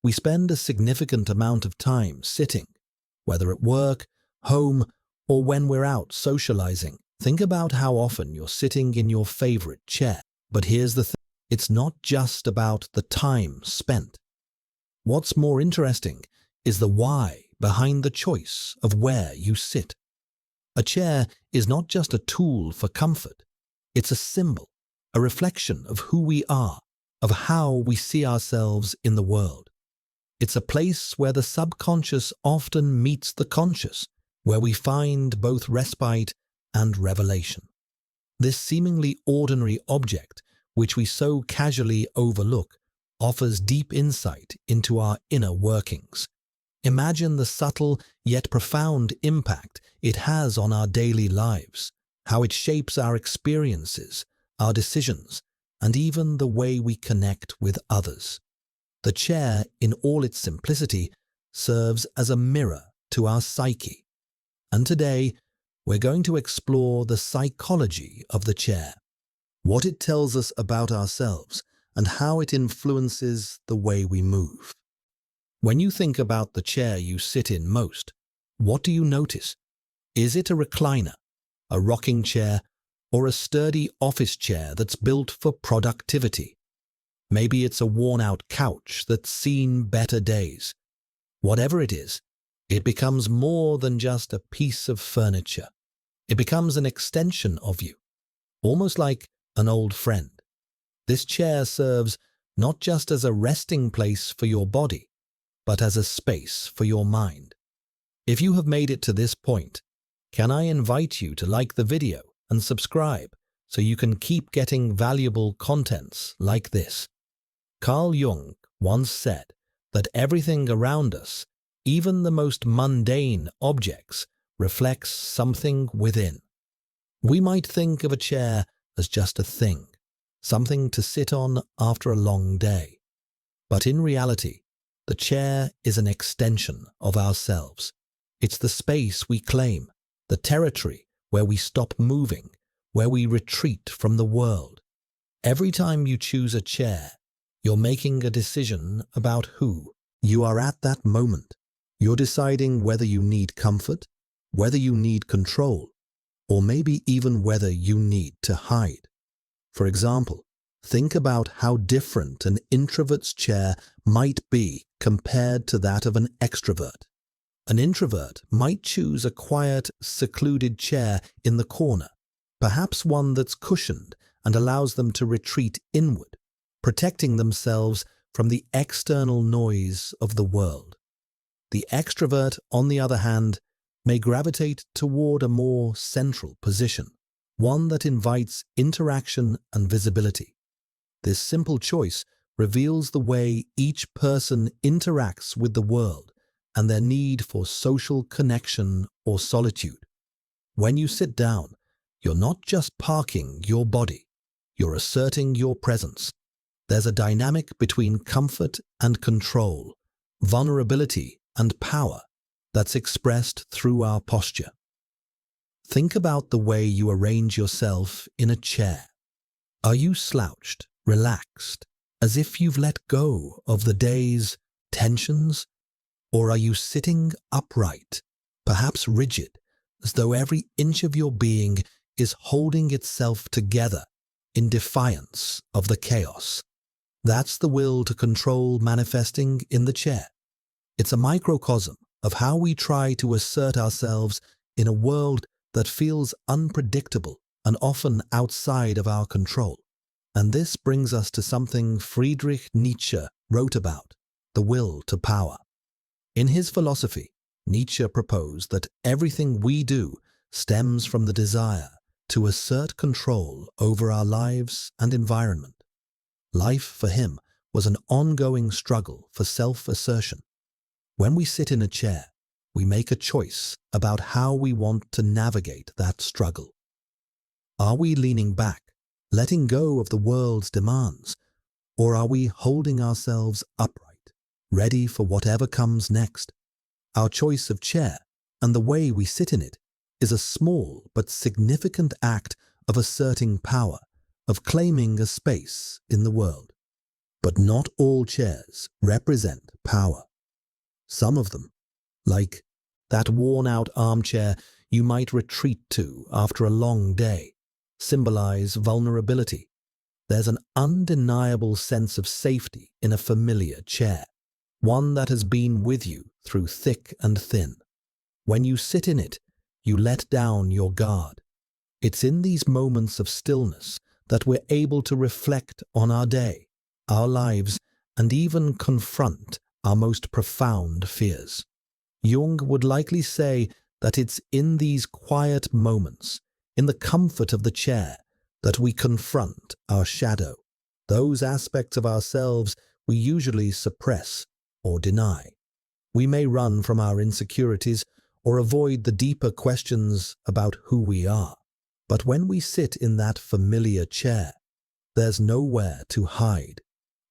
we spend a significant amount of time sitting, whether at work, home, or when we're out socializing. Think about how often you're sitting in your favorite chair. But here's the thing, it's not just about the time spent. What's more interesting is the why behind the choice of where you sit. A chair is not just a tool for comfort. It's a symbol, a reflection of who we are, of how we see ourselves in the world. It's a place where the subconscious often meets the conscious, where we find both respite and revelation. This seemingly ordinary object, which we so casually overlook, offers deep insight into our inner workings. Imagine the subtle yet profound impact it has on our daily lives, how it shapes our experiences, our decisions, and even the way we connect with others. The chair, in all its simplicity, serves as a mirror to our psyche. And today, we're going to explore the psychology of the chair, what it tells us about ourselves, and how it influences the way we move. When you think about the chair you sit in most, what do you notice? Is it a recliner, a rocking chair, or a sturdy office chair that's built for productivity? Maybe it's a worn-out couch that's seen better days. Whatever it is, it becomes more than just a piece of furniture. It becomes an extension of you, almost like an old friend. This chair serves not just as a resting place for your body, but as a space for your mind. If you have made it to this point, can I invite you to like the video and subscribe so you can keep getting valuable contents like this? Carl Jung once said that everything around us, even the most mundane objects, reflects something within. We might think of a chair as just a thing, something to sit on after a long day. But in reality, the chair is an extension of ourselves. It's the space we claim, the territory where we stop moving, where we retreat from the world. Every time you choose a chair, you're making a decision about who you are at that moment. You're deciding whether you need comfort, whether you need control, or maybe even whether you need to hide. For example, think about how different an introvert's chair might be compared to that of an extrovert. An introvert might choose a quiet, secluded chair in the corner, perhaps one that's cushioned and allows them to retreat inward, protecting themselves from the external noise of the world. The extrovert, on the other hand, may gravitate toward a more central position, one that invites interaction and visibility. This simple choice reveals the way each person interacts with the world and their need for social connection or solitude. When you sit down, you're not just parking your body, you're asserting your presence. There's a dynamic between comfort and control, vulnerability and power that's expressed through our posture. Think about the way you arrange yourself in a chair. Are you slouched, relaxed, as if you've let go of the day's tensions? Or are you sitting upright, perhaps rigid, as though every inch of your being is holding itself together in defiance of the chaos? That's the will to control manifesting in the chair. It's a microcosm of how we try to assert ourselves in a world that feels unpredictable and often outside of our control. And this brings us to something Friedrich Nietzsche wrote about, the will to power. In his philosophy, Nietzsche proposed that everything we do stems from the desire to assert control over our lives and environment. Life, for him, was an ongoing struggle for self-assertion. When we sit in a chair, we make a choice about how we want to navigate that struggle. Are we leaning back, letting go of the world's demands, or are we holding ourselves upright, ready for whatever comes next? Our choice of chair and the way we sit in it is a small but significant act of asserting power, of claiming a space in the world. But not all chairs represent power. Some of them, like that worn-out armchair you might retreat to after a long day, symbolize vulnerability. There's an undeniable sense of safety in a familiar chair, one that has been with you through thick and thin. When you sit in it, you let down your guard. It's in these moments of stillness that we're able to reflect on our day, our lives, and even confront our most profound fears. Jung would likely say that it's in these quiet moments, in the comfort of the chair, that we confront our shadow, those aspects of ourselves we usually suppress or deny. We may run from our insecurities or avoid the deeper questions about who we are. But when we sit in that familiar chair, there's nowhere to hide.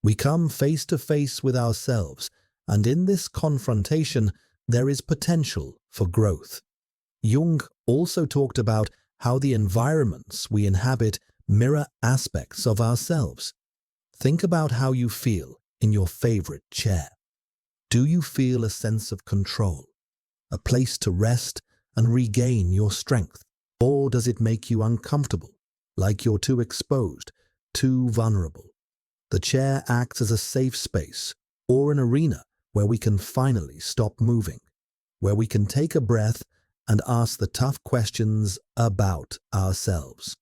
We come face to face with ourselves, and in this confrontation, there is potential for growth. Jung also talked about how the environments we inhabit mirror aspects of ourselves. Think about how you feel in your favorite chair. Do you feel a sense of control, a place to rest and regain your strength? Or does it make you uncomfortable, like you're too exposed, too vulnerable? The chair acts as a safe space or an arena where we can finally stop moving, where we can take a breath and ask the tough questions about ourselves.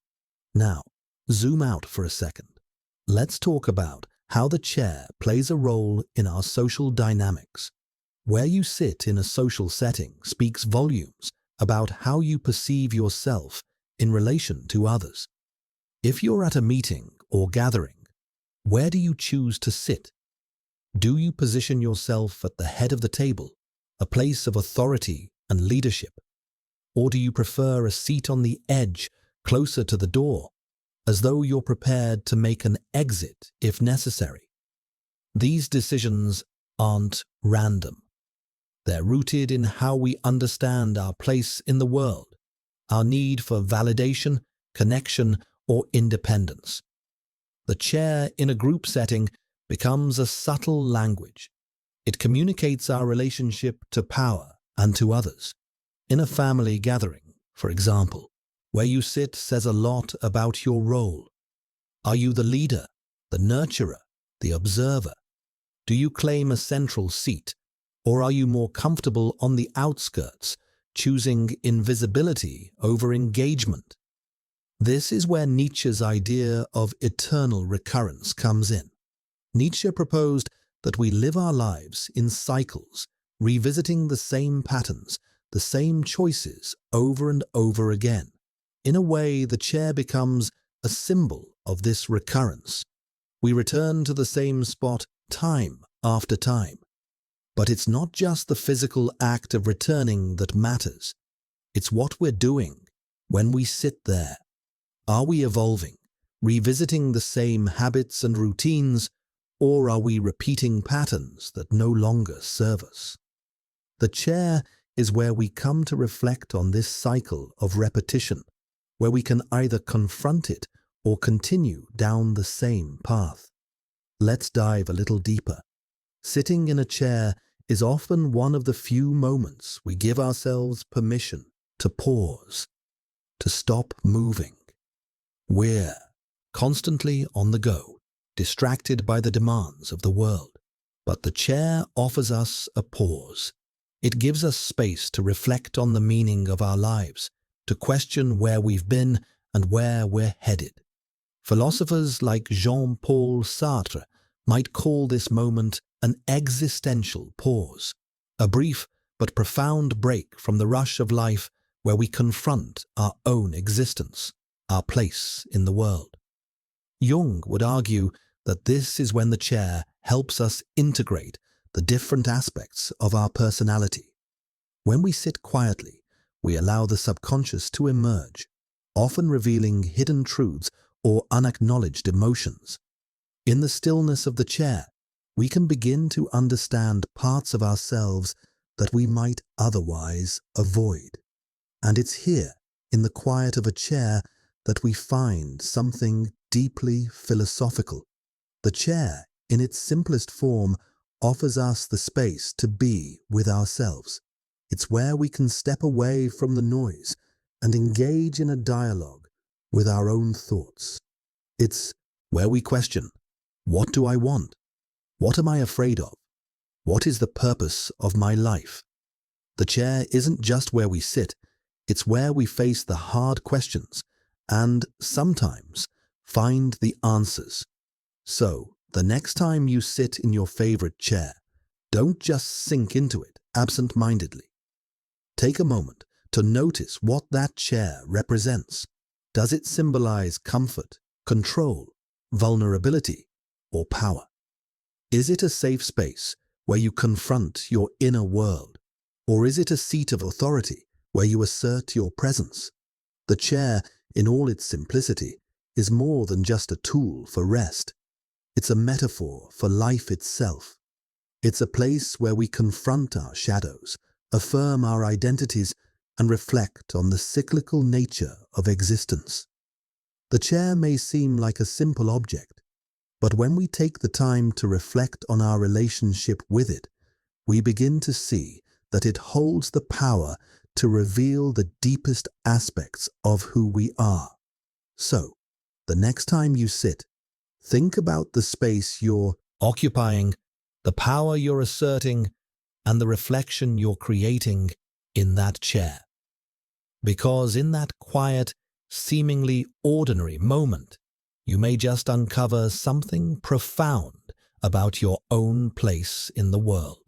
Now, zoom out for a second. Let's talk about how the chair plays a role in our social dynamics. Where you sit in a social setting speaks volumes about how you perceive yourself in relation to others. If you're at a meeting or gathering, where do you choose to sit? Do you position yourself at the head of the table, a place of authority and leadership? Or do you prefer a seat on the edge, closer to the door, as though you're prepared to make an exit if necessary? These decisions aren't random. They're rooted in how we understand our place in the world, our need for validation, connection, or independence. The chair in a group setting becomes a subtle language. It communicates our relationship to power and to others. In a family gathering, for example, where you sit says a lot about your role. Are you the leader, the nurturer, the observer? Do you claim a central seat? Or are you more comfortable on the outskirts, choosing invisibility over engagement? This is where Nietzsche's idea of eternal recurrence comes in. Nietzsche proposed that we live our lives in cycles, revisiting the same patterns, the same choices over and over again. In a way, the chair becomes a symbol of this recurrence. We return to the same spot time after time. But it's not just the physical act of returning that matters. It's what we're doing when we sit there. Are we evolving, revisiting the same habits and routines, or are we repeating patterns that no longer serve us? The chair is where we come to reflect on this cycle of repetition, where we can either confront it or continue down the same path. Let's dive a little deeper. Sitting in a chair is often one of the few moments we give ourselves permission to pause, to stop moving. We're constantly on the go, distracted by the demands of the world. But the chair offers us a pause. It gives us space to reflect on the meaning of our lives, to question where we've been and where we're headed. Philosophers like Jean-Paul Sartre might call this moment an existential pause, a brief but profound break from the rush of life where we confront our own existence, our place in the world. Jung would argue that this is when the chair helps us integrate the different aspects of our personality. When we sit quietly, we allow the subconscious to emerge, often revealing hidden truths or unacknowledged emotions. In the stillness of the chair, we can begin to understand parts of ourselves that we might otherwise avoid. And it's here, in the quiet of a chair, that we find something deeply philosophical. The chair in its simplest form, offers us the space to be with ourselves. It's where we can step away from the noise and engage in a dialogue with our own thoughts. It's where we question, what do I want? What am I afraid of? What is the purpose of my life? The chair isn't just where we sit, it's where we face the hard questions and sometimes find the answers. So, the next time you sit in your favorite chair, don't just sink into it absent-mindedly. Take a moment to notice what that chair represents. Does it symbolize comfort, control, vulnerability, or power? Is it a safe space where you confront your inner world? Or is it a seat of authority where you assert your presence? The chair, in all its simplicity, is more than just a tool for rest. It's a metaphor for life itself. It's a place where we confront our shadows, affirm our identities, and reflect on the cyclical nature of existence. The chair may seem like a simple object, but when we take the time to reflect on our relationship with it, we begin to see that it holds the power to reveal the deepest aspects of who we are. So, the next time you sit, think about the space you're occupying, the power you're asserting, and the reflection you're creating in that chair. Because in that quiet, seemingly ordinary moment, you may just uncover something profound about your own place in the world.